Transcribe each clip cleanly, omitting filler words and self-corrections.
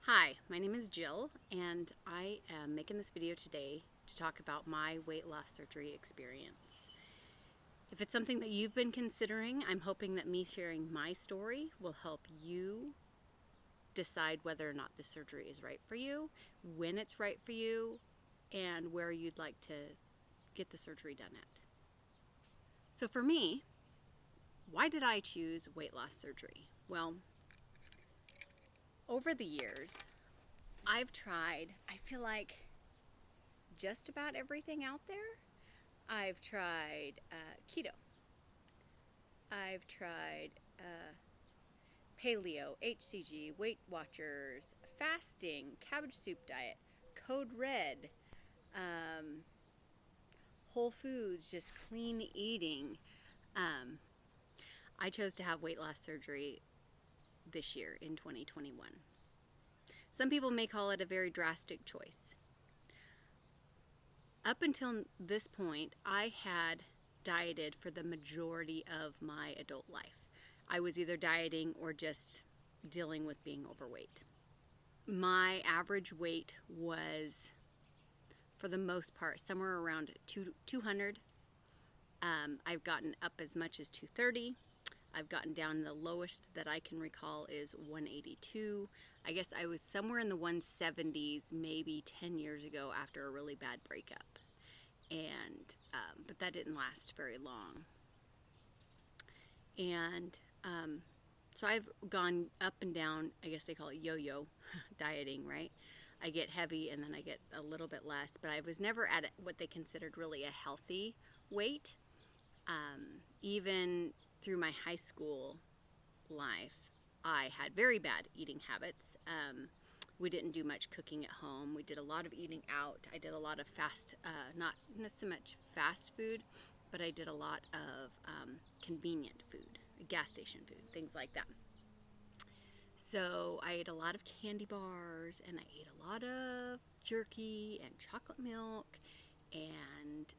Hi, my name is Jill, and I am making this video today to talk about my weight loss surgery experience. If it's something that you've been considering, I'm hoping that me sharing my story will help you decide whether or not this surgery is right for you, when it's right for you, and where you'd like to get the surgery done at. So for me, why did I choose weight loss surgery? Well, over the years, I've tried, I feel like, just about everything out there. I've tried keto. I've tried paleo, HCG, Weight Watchers, fasting, cabbage soup diet, Code Red, Whole Foods, just clean eating. I chose to have weight loss surgery this year in 2021. Some people may call it a very drastic choice. Up until this point, I had dieted for the majority of my adult life. I was either dieting or just dealing with being overweight. My average weight was, for the most part, somewhere around 200. I've gotten up as much as 230. I've gotten down, the lowest that I can recall is 182. I guess I was somewhere in the 170s maybe 10 years ago after a really bad breakup. And but that didn't last very long. And so I've gone up and down. I guess they call it yo-yo dieting, right? I get heavy and then I get a little bit less, but I was never at what they considered really a healthy weight. Even through my high school life, I had very bad eating habits. We didn't do much cooking at home. We did a lot of eating out. I did a lot of not so much fast food, but I did a lot of convenient food, gas station food, things like that. So I ate a lot of candy bars, and I ate a lot of jerky and chocolate milk and,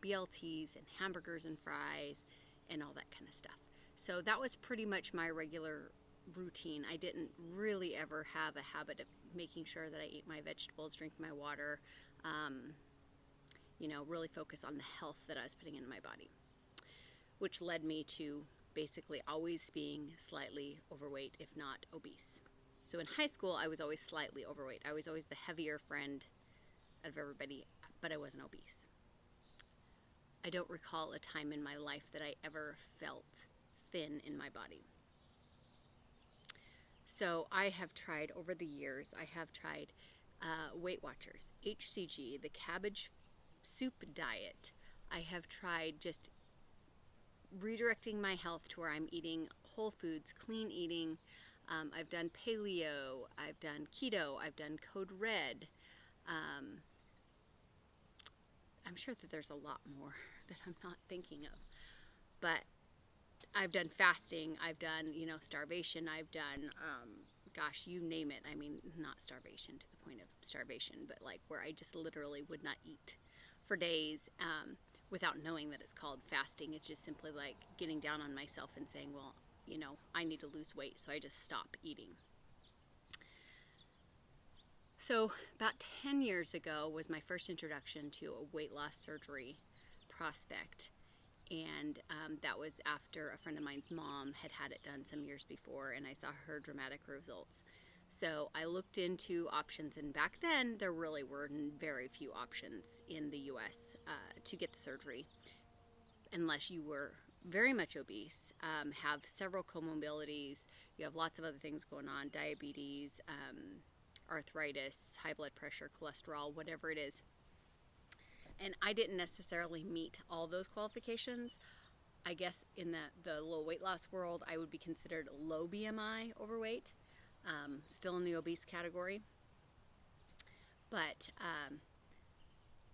BLTs and hamburgers and fries and all that kind of stuff. So that was pretty much my regular routine. I didn't really ever have a habit of making sure that I ate my vegetables, drink my water, really focus on the health that I was putting into my body, which led me to basically always being slightly overweight, if not obese. So in high school, I was always slightly overweight. I was always the heavier friend of everybody, but I wasn't obese. I don't recall a time in my life that I ever felt thin in my body. So I have tried over the years, I have tried Weight Watchers, HCG, the cabbage soup diet. I have tried just redirecting my health to where I'm eating whole foods, clean eating. I've done paleo, I've done keto, I've done Code Red. I'm sure that there's a lot more that I'm not thinking of. But I've done fasting, I've done, starvation, I've done, you name it. I mean, not starvation to the point of starvation, but like where I just literally would not eat for days without knowing that it's called fasting. It's just simply like getting down on myself and saying, well, I need to lose weight, so I just stop eating. So about 10 years ago was my first introduction to a weight loss surgery prospect. And that was after a friend of mine's mom had had it done some years before, and I saw her dramatic results. So I looked into options, and back then there really were very few options in the U.S. To get the surgery, unless you were very much obese, have several comorbidities, you have lots of other things going on, diabetes, arthritis, high blood pressure, cholesterol, whatever it is. And I didn't necessarily meet all those qualifications. I guess in the low weight loss world, I would be considered low BMI overweight, still in the obese category. But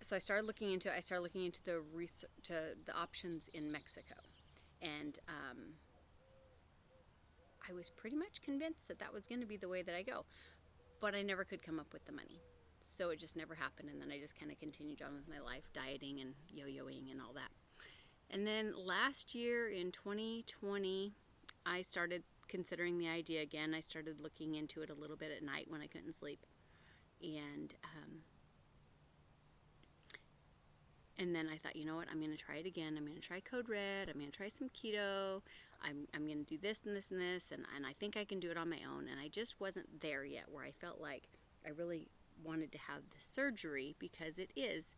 so I started looking into the options in Mexico, and I was pretty much convinced that was going to be the way that I go, but I never could come up with the money. So it just never happened, and then I just kind of continued on with my life, dieting and yo-yoing and all that. And then last year in 2020, I started considering the idea again. I started looking into it a little bit at night when I couldn't sleep. And then I thought, you know what, I'm going to try it again. I'm going to try Code Red. I'm going to try some keto. I'm going to do this and this and this. And I think I can do it on my own. And I just wasn't there yet where I felt like I really wanted to have the surgery, because it is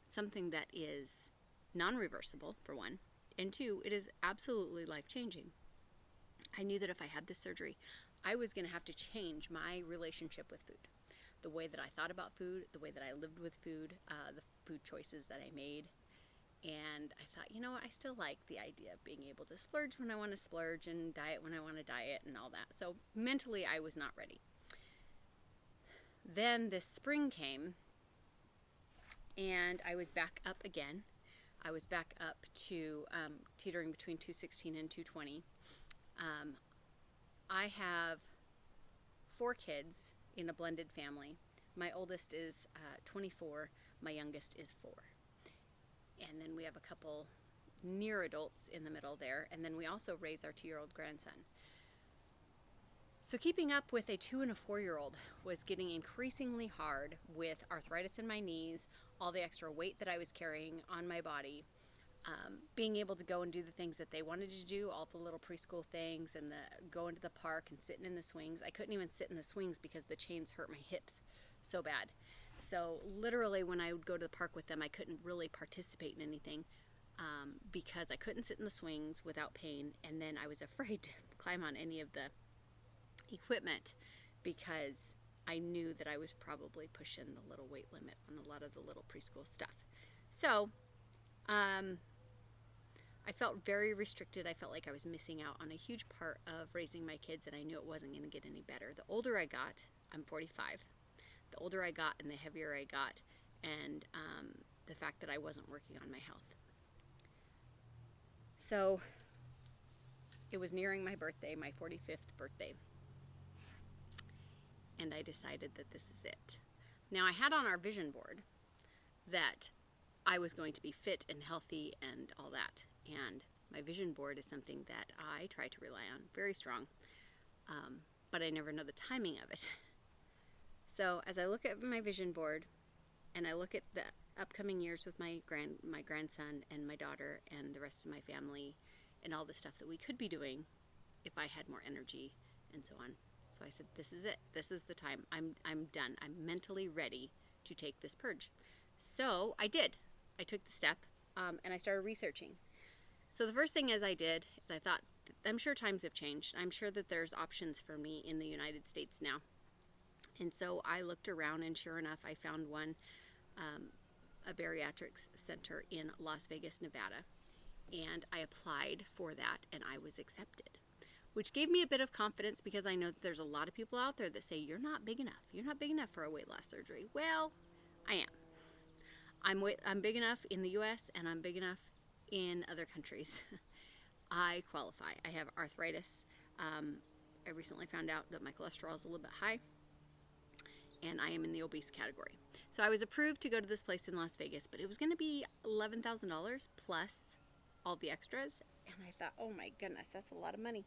something that is non-reversible, for one. And two, it is absolutely life-changing. I knew that if I had this surgery, I was going to have to change my relationship with food. The way that I thought about food, the way that I lived with food, the food choices that I made. And I thought, you know what, I still like the idea of being able to splurge when I want to splurge and diet when I want to diet and all that. So mentally, I was not ready. Then this spring came, and I was back up again. I was back up to teetering between 216 and 220. I have 4 kids in a blended family. My oldest is 24. My youngest is 4. And then we have a couple near adults in the middle there. And then we also raise our 2-year-old grandson. So keeping up with a 2- and a 4-year-old was getting increasingly hard with arthritis in my knees, all the extra weight that I was carrying on my body, being able to go and do the things that they wanted to do, all the little preschool things, and going to the park and sitting in the swings. I couldn't even sit in the swings because the chains hurt my hips so bad. So literally when I would go to the park with them, I couldn't really participate in anything because I couldn't sit in the swings without pain, and then I was afraid to climb on any of the equipment because I knew that I was probably pushing the little weight limit on a lot of the little preschool stuff. So I felt very restricted. I felt like I was missing out on a huge part of raising my kids, and I knew it wasn't going to get any better. The older I got, I'm 45, the older I got and the heavier I got, and the fact that I wasn't working on my health. So it was nearing my birthday, my 45th birthday, and I decided that this is it. Now, I had on our vision board that I was going to be fit and healthy and all that. And my vision board is something that I try to rely on, very strong, but I never know the timing of it. So as I look at my vision board and I look at the upcoming years with my grandson and my daughter and the rest of my family and all the stuff that we could be doing if I had more energy and so on. So I said, this is it. This is the time. I'm done. I'm mentally ready to take this purge. So I did. I took the step and I started researching. So the first thing I did is I thought, I'm sure times have changed. I'm sure that there's options for me in the United States now. And so I looked around, and sure enough, I found one, a bariatric center in Las Vegas, Nevada. And I applied for that, and I was accepted, which gave me a bit of confidence because I know that there's a lot of people out there that say, you're not big enough. You're not big enough for a weight loss surgery. Well, I am. I'm big enough in the U.S. and I'm big enough in other countries. I qualify. I have arthritis. I recently found out that my cholesterol is a little bit high, and I am in the obese category. So I was approved to go to this place in Las Vegas, but it was going to be $11,000 plus all the extras. And I thought, oh my goodness, that's a lot of money.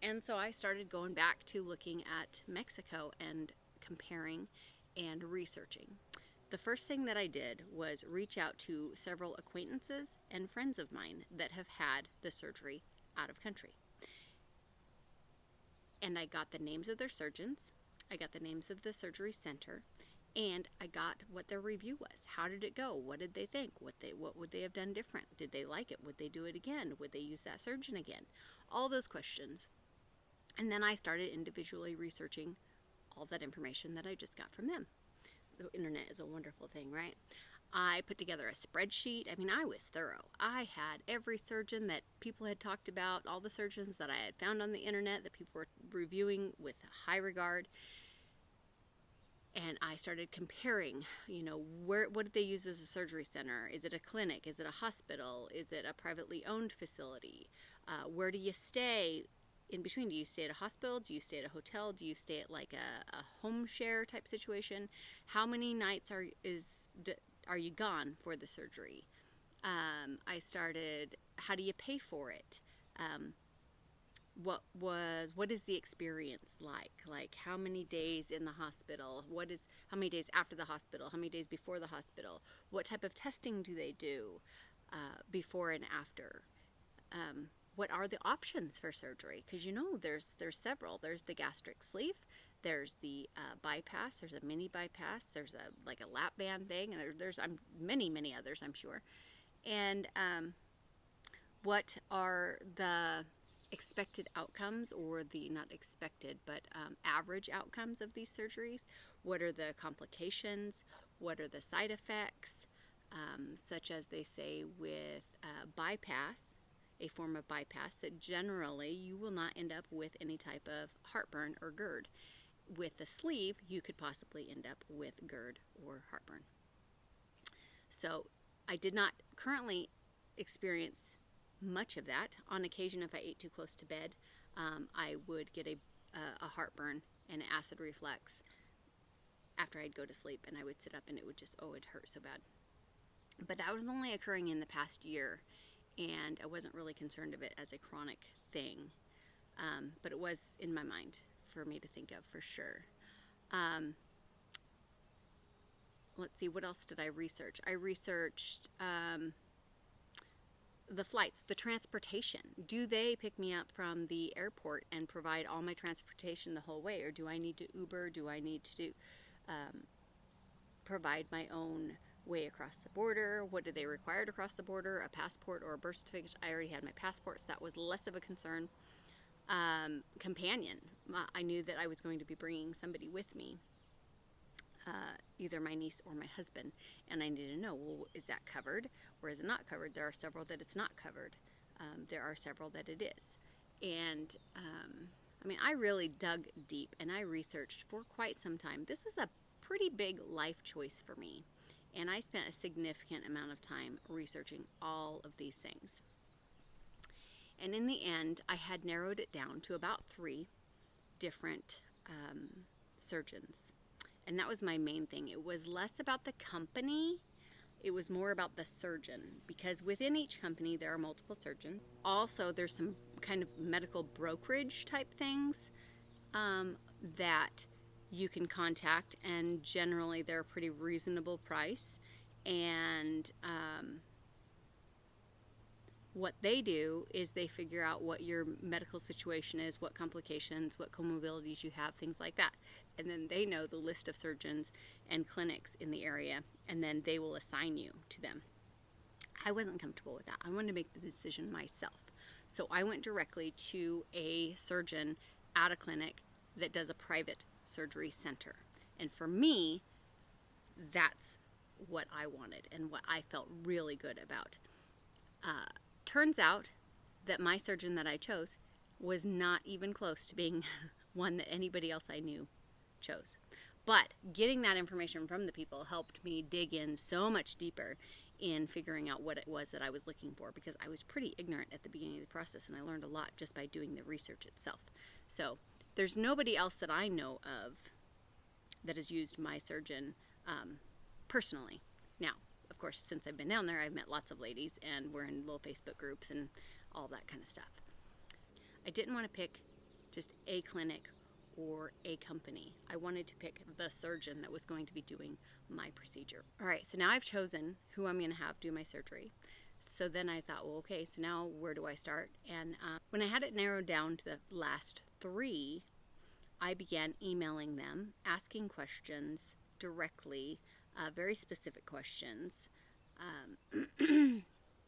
And so I started going back to looking at Mexico and comparing and researching. The first thing that I did was reach out to several acquaintances and friends of mine that have had the surgery out of country. And I got the names of their surgeons, I got the names of the surgery center, and I got what their review was. How did it go? What did they think? What would they have done different? Did they like it? Would they do it again? Would they use that surgeon again? All those questions. And then I started individually researching all that information that I just got from them. The internet is a wonderful thing, right? I put together a spreadsheet. I mean, I was thorough. I had every surgeon that people had talked about, all the surgeons that I had found on the internet that people were reviewing with high regard. And I started comparing, what did they use as a surgery center? Is it a clinic? Is it a hospital? Is it a privately owned facility? Where do you stay? In between, do you stay at a hospital? Do you stay at a hotel? Do you stay at like a home share type situation? How many nights are you gone for the surgery? I started, how do you pay for it? what is the experience like? Like, how many days in the hospital? How many days after the hospital? How many days before the hospital? What type of testing do they do before and after? What are the options for surgery? Because there's several. There's the gastric sleeve. There's the bypass. There's a mini bypass. There's like a lap band thing, and there's many others, I'm sure. And what are the expected outcomes, or the not expected but average outcomes of these surgeries? What are the complications? What are the side effects? Such as they say with bypass, a form of bypass, that generally you will not end up with any type of heartburn or GERD. With the sleeve, you could possibly end up with GERD or heartburn. So I did not currently experience much of that. On occasion, if I ate too close to bed, I would get a heartburn and acid reflux after I'd go to sleep, and I would sit up and it would just, it hurt so bad. But that was only occurring in the past year, and I wasn't really concerned of it as a chronic thing. But it was in my mind for me to think of for sure. Let's see, what else did I research? I researched the flights, the transportation. Do they pick me up from the airport and provide all my transportation the whole way, or do I need to Uber? Do I need to provide my own way across the border? What do they require to cross the border? A passport or a birth certificate? I already had my passport, so that was less of a concern. Companion. I knew that I was going to be bringing somebody with me, either my niece or my husband, and I needed to know, well, is that covered or is it not covered? There are several that it's not covered. There are several that it is. And I really dug deep and I researched for quite some time. This was a pretty big life choice for me, and I spent a significant amount of time researching all of these things. And in the end, I had narrowed it down to about 3 different surgeons. And that was my main thing. It was less about the company. It was more about the surgeon, because within each company there are multiple surgeons. Also, there's some kind of medical brokerage type things that you can contact, and generally they're a pretty reasonable price. And what they do is they figure out what your medical situation is, what complications, what comorbidities you have, things like that. And then they know the list of surgeons and clinics in the area, and then they will assign you to them. I wasn't comfortable with that. I wanted to make the decision myself. So I went directly to a surgeon at a clinic that does a private surgery center. And for me, that's what I wanted and what I felt really good about. Turns out that my surgeon that I chose was not even close to being one that anybody else I knew chose. But getting that information from the people helped me dig in so much deeper in figuring out what it was that I was looking for, because I was pretty ignorant at the beginning of the process, and I learned a lot just by doing the research itself. So there's nobody else that I know of that has used my surgeon personally. Now, of course, since I've been down there, I've met lots of ladies, and we're in little Facebook groups and all that kind of stuff. I didn't want to pick just a clinic or a company. I wanted to pick the surgeon that was going to be doing my procedure. All right, so now I've chosen who I'm going to have do my surgery. So then I thought, well, okay, so now where do I start? And when I had it narrowed down to the last 3, I began emailing them, asking questions directly, very specific questions,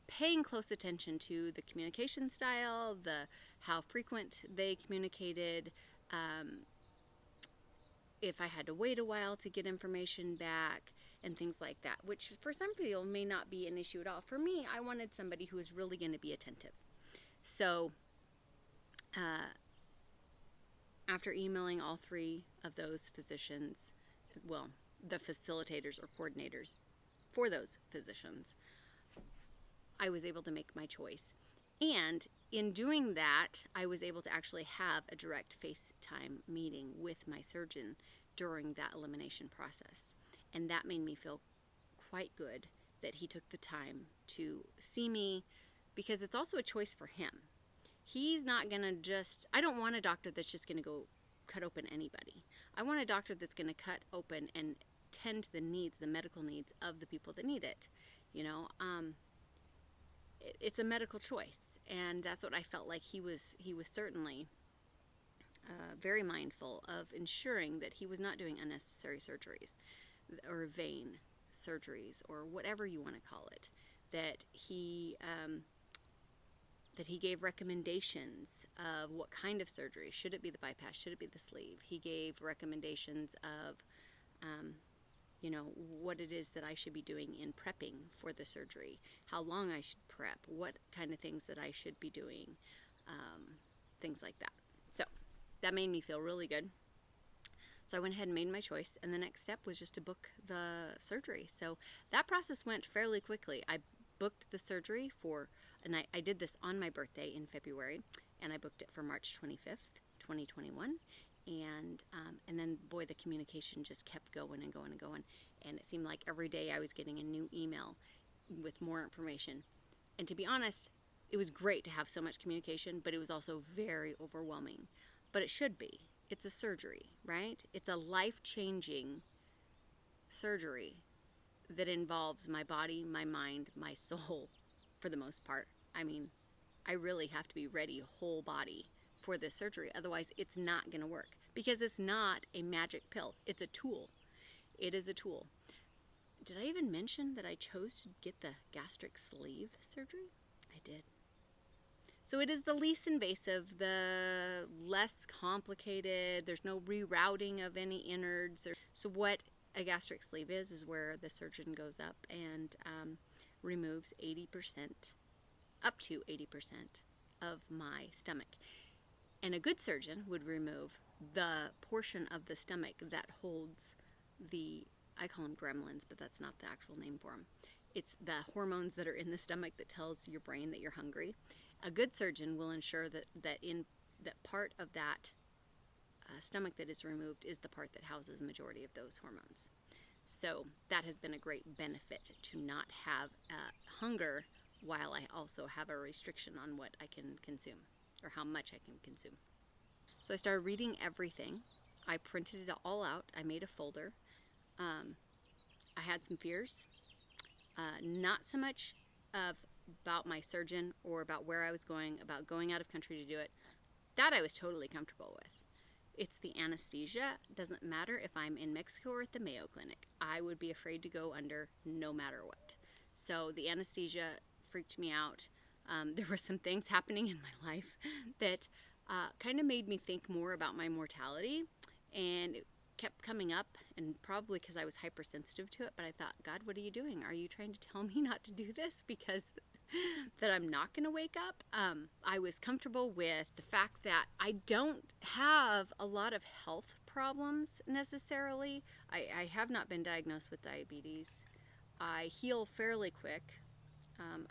paying close attention to the communication style, how frequent they communicated, if I had to wait a while to get information back, and things like that, which for some people may not be an issue at all. For me, I wanted somebody who was really going to be attentive. So after emailing all 3 of those physicians, well, the facilitators or coordinators for those physicians, I was able to make my choice. And in doing that, I was able to actually have a direct FaceTime meeting with my surgeon during that elimination process. And that made me feel quite good that he took the time to see me, because it's also a choice for him. He's not going to just, I don't want a doctor that's just going to go cut open anybody. I want a doctor that's going to cut open and tend to the needs, the medical needs of the people that need it. You know, it's a medical choice, and that's what I felt like he was certainly very mindful of ensuring that he was not doing unnecessary surgeries or vein surgeries or whatever you want to call it, that he gave recommendations of what kind of surgery. Should it be the bypass? Should it be the sleeve? He gave recommendations of you know, what it is that I should be doing in prepping for the surgery, how long I should prep, what kind of things that I should be doing, things like that. So that made me feel really good. So I went ahead and made my choice, and the next step was just to book the surgery. So that process went fairly quickly. I booked the surgery and I did this on my birthday in February, and I booked it for March 25th, 2021. And then, boy, the communication just kept going and going and going. And it seemed like every day I was getting a new email with more information. And to be honest, it was great to have so much communication, but it was also very overwhelming. But it should be. It's a surgery, right? It's a life-changing surgery that involves my body, my mind, my soul, for the most part. I mean, I really have to be ready whole body for this surgery. Otherwise, it's not going to work, because it's not a magic pill. It's a tool. It is a tool. Did I even mention that I chose to get the gastric sleeve surgery? I did. So it is the least invasive, the less complicated. There's no rerouting of any innards. So what a gastric sleeve is where the surgeon goes up and removes 80%, up to 80% of my stomach. And a good surgeon would remove the portion of the stomach that holds the, I call them gremlins, but that's not the actual name for them. It's the hormones that are in the stomach that tells your brain that you're hungry. A good surgeon will ensure that part of that stomach that is removed is the part that houses the majority of those hormones. So that has been a great benefit, to not have hunger while I also have a restriction on what I can consume, or how much I can consume. So I started reading everything. I printed it all out. I made a folder. I had some fears, not so much about my surgeon or about where I was going, about going out of country to do it. That I was totally comfortable with. It's the anesthesia. It doesn't matter if I'm in Mexico or at the Mayo Clinic. I would be afraid to go under no matter what. So the anesthesia freaked me out. There were some things happening in my life that kind of made me think more about my mortality, and it kept coming up, and probably because I was hypersensitive to it. But I thought, God, what are you doing? Are you trying to tell me not to do this because that I'm not going to wake up? I was comfortable with the fact that I don't have a lot of health problems necessarily. I have not been diagnosed with diabetes. I heal fairly quick.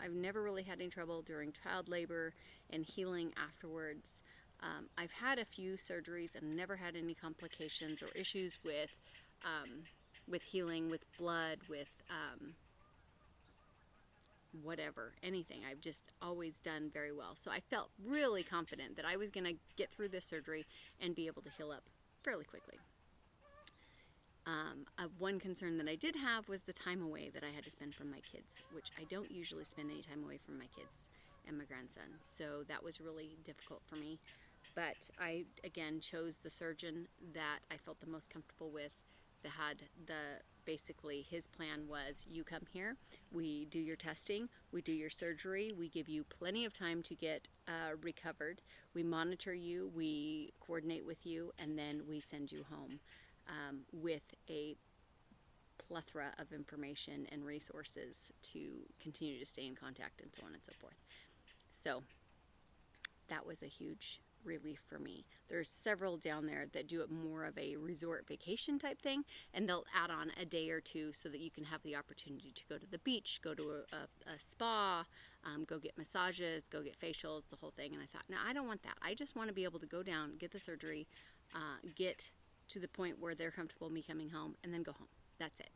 I've never really had any trouble during child labor and healing afterwards. I've had a few surgeries and never had any complications or issues with healing, with blood, with whatever, anything. I've just always done very well. So I felt really confident that I was going to get through this surgery and be able to heal up fairly quickly. One concern that I did have was the time away that I had to spend from my kids, which I don't usually spend any time away from my kids and my grandson. So that was really difficult for me. But I, again, chose the surgeon that I felt the most comfortable with, that had basically his plan was, you come here, we do your testing, we do your surgery, we give you plenty of time to get recovered, we monitor you, we coordinate with you, and then we send you home with a plethora of information and resources to continue to stay in contact, and so on and so forth. So that was a huge relief for me. There's several down there that do it more of a resort vacation type thing, and they'll add on a day or two so that you can have the opportunity to go to the beach, go to a spa, go get massages, go get facials, the whole thing. And I thought, no, I don't want that. I just want to be able to go down, get the surgery, get to the point where they're comfortable me coming home, and then go home. That's it.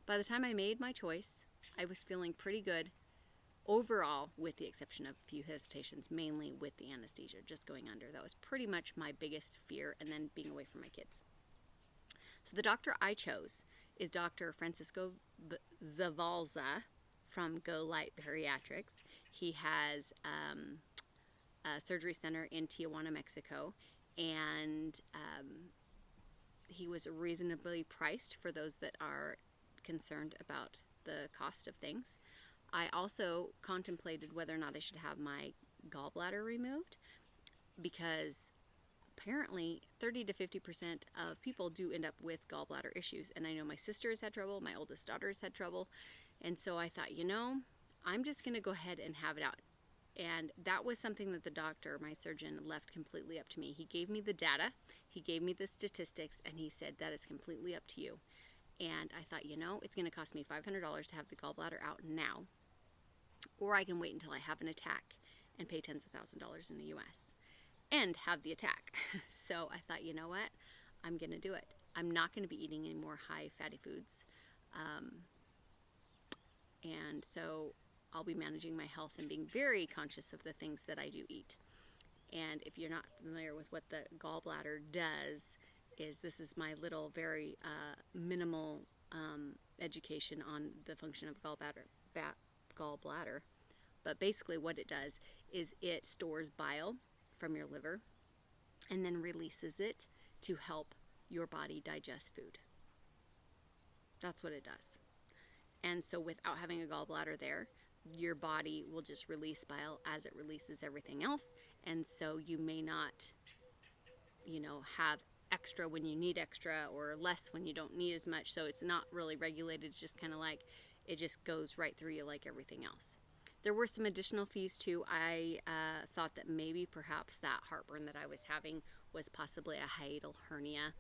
By the time I made my choice, I was feeling pretty good overall, with the exception of a few hesitations, mainly with the anesthesia, just going under. That was pretty much my biggest fear, and then being away from my kids. So the doctor I chose is Dr. Francisco Zavalza from Go Light Bariatrics. He has a surgery center in Tijuana, Mexico, and he was reasonably priced for those that are concerned about the cost of things. I also contemplated whether or not I should have my gallbladder removed, because apparently 30 to 50% of people do end up with gallbladder issues. And I know my sister has had trouble, my oldest daughter has had trouble. And so I thought, you know, I'm just going to go ahead and have it out. And that was something that the doctor, my surgeon, left completely up to me. He gave me the data, he gave me the statistics, and he said, that is completely up to you. And I thought, you know, it's going to cost me $500 to have the gallbladder out now, or I can wait until I have an attack and pay tens of thousands of dollars in the US and have the attack. So I thought, you know what, I'm going to do it. I'm not going to be eating any more high fatty foods. And so I'll be managing my health and being very conscious of the things that I do eat. And if you're not familiar with what the gallbladder does, this is my little very minimal education on the function of gallbladder. But basically what it does is it stores bile from your liver and then releases it to help your body digest food. That's what it does. And so without having a gallbladder there, your body will just release bile as it releases everything else. And so you may not, you know, have extra when you need extra, or less when you don't need as much. So it's not really regulated. It's just kind of like, it just goes right through you like everything else. There were some additional fees too. I thought that maybe perhaps that heartburn that I was having was possibly a hiatal hernia,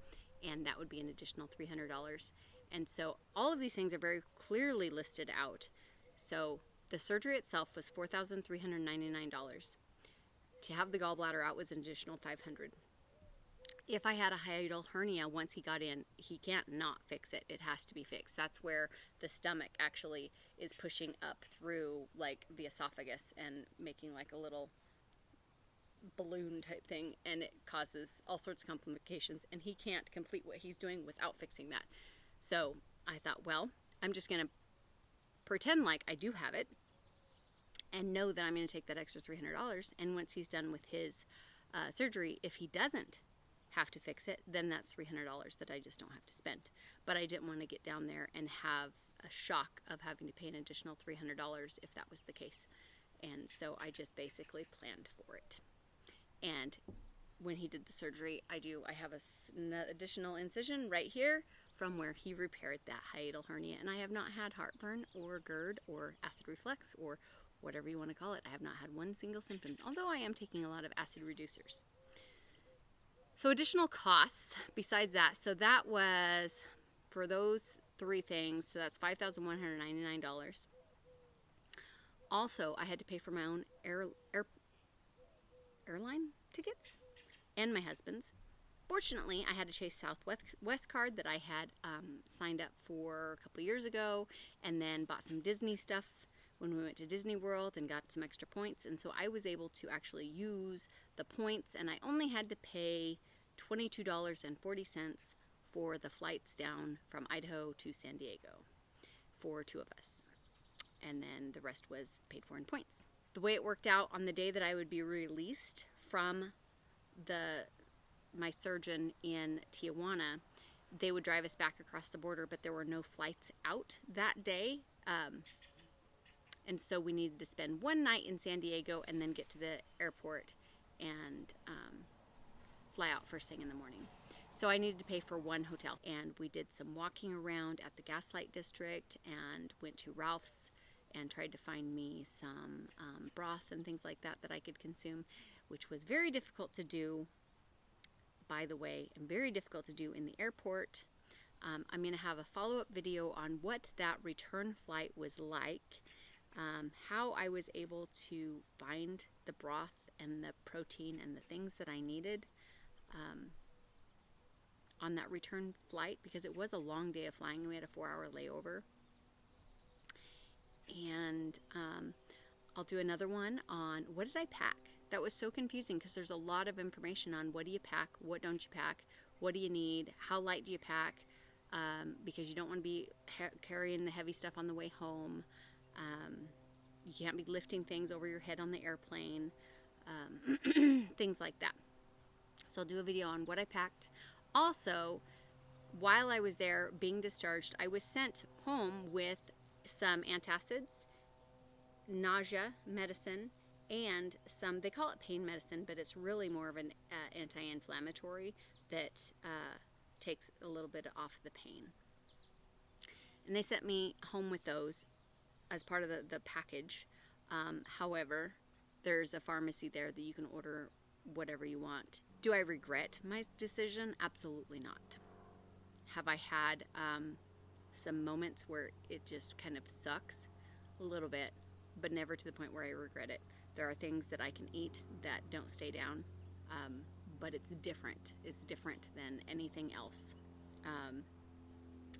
and that would be an additional $300. And so all of these things are very clearly listed out. So the surgery itself was $4,399. To have the gallbladder out was an additional $500. If I had a hiatal hernia, once he got in, he can't not fix it. It has to be fixed. That's where the stomach actually is pushing up through like the esophagus and making like a little balloon type thing, and it causes all sorts of complications, and he can't complete what he's doing without fixing that. So I thought, well, I'm just going to pretend like I do have it and know that I'm going to take that extra $300. And once he's done with his surgery, if he doesn't have to fix it, then that's $300 that I just don't have to spend. But I didn't want to get down there and have a shock of having to pay an additional $300 if that was the case. And so I just basically planned for it. And when he did the surgery, I have an additional incision right here from where he repaired that hiatal hernia. And I have not had heartburn or GERD or acid reflux or whatever you want to call it. I have not had one single symptom, although I am taking a lot of acid reducers. So additional costs besides that. So that was for those three things. So that's $5,199. Also, I had to pay for my own airline tickets and my husband's. Fortunately, I had a Chase Southwest card that I had signed up for a couple years ago, and then bought some Disney stuff when we went to Disney World and got some extra points. And so I was able to actually use the points, and I only had to pay $22.40 for the flights down from Idaho to San Diego for two of us. And then the rest was paid for in points. The way it worked out, on the day that I would be released from my surgeon in Tijuana, they would drive us back across the border, but there were no flights out that day. And so we needed to spend one night in San Diego and then get to the airport and fly out first thing in the morning. So I needed to pay for one hotel. And we did some walking around at the Gaslight District and went to Ralph's and tried to find me some broth and things like that I could consume, which was very difficult to do, by the way, and very difficult to do in the airport. I'm going to have a follow-up video on what that return flight was like, how I was able to find the broth and the protein and the things that I needed on that return flight, because it was a long day of flying and we had a 4-hour layover. And I'll do another one on what did I pack. That was so confusing because there's a lot of information on what do you pack, what don't you pack, what do you need, how light do you pack, because you don't want to be carrying the heavy stuff on the way home. You can't be lifting things over your head on the airplane, things like that. So I'll do a video on what I packed. Also, while I was there being discharged, I was sent home with some antacids, nausea medicine, and some, they call it pain medicine, but it's really more of an anti-inflammatory that takes a little bit off the pain. And they sent me home with those as part of the package. However, there's a pharmacy there that you can order whatever you want. Do I regret my decision? Absolutely not. Have I had some moments where it just kind of sucks a little bit, but never to the point where I regret it. There are things that I can eat that don't stay down, but it's different. It's different than anything else.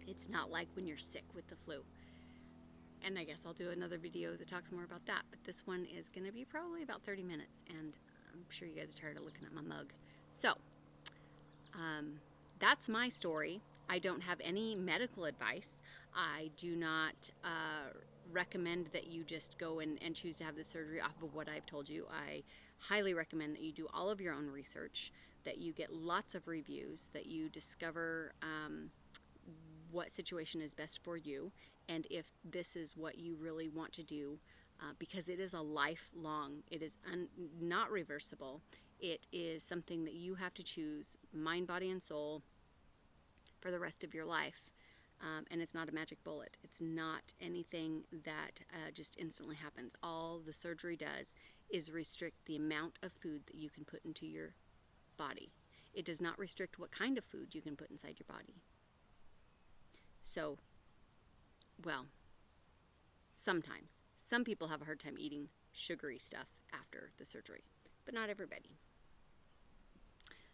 It's not like when you're sick with the flu. And I guess I'll do another video that talks more about that, but this one is going to be probably about 30 minutes, and I'm sure you guys are tired of looking at my mug. So, that's my story. I don't have any medical advice. I do not recommend that you just go and choose to have the surgery off of what I've told you. I highly recommend that you do all of your own research, that you get lots of reviews, that you discover what situation is best for you, and if this is what you really want to do, because it is a lifelong, it is not reversible. It is something that you have to choose, mind, body, and soul, for the rest of your life. And it's not a magic bullet. It's not anything that just instantly happens. All the surgery does is restrict the amount of food that you can put into your body. It does not restrict what kind of food you can put inside your body. So, well, sometimes. Some people have a hard time eating sugary stuff after the surgery, but not everybody.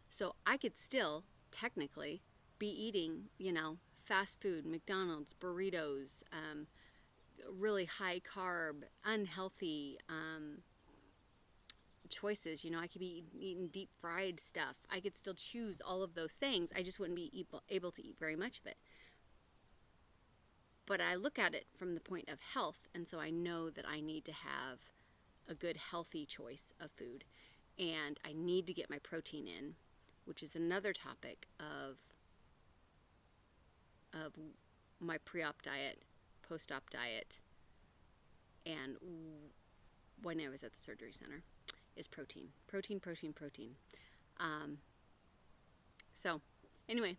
So I could still, technically, be eating, you know, fast food, McDonald's, burritos, really high carb, unhealthy choices. You know, I could be eating deep fried stuff. I could still choose all of those things. I just wouldn't be able to eat very much of it. But I look at it from the point of health, and so I know that I need to have a good healthy choice of food, and I need to get my protein in, which is another topic of my pre-op diet, post-op diet, and when I was at the surgery center, is protein. Protein, protein, protein. So, anyway,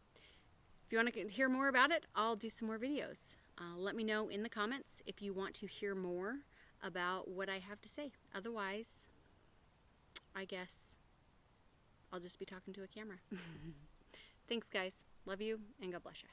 if you want to hear more about it, I'll do some more videos. Let me know in the comments if you want to hear more about what I have to say. Otherwise, I guess I'll just be talking to a camera. Thanks, guys. Love you, and God bless you.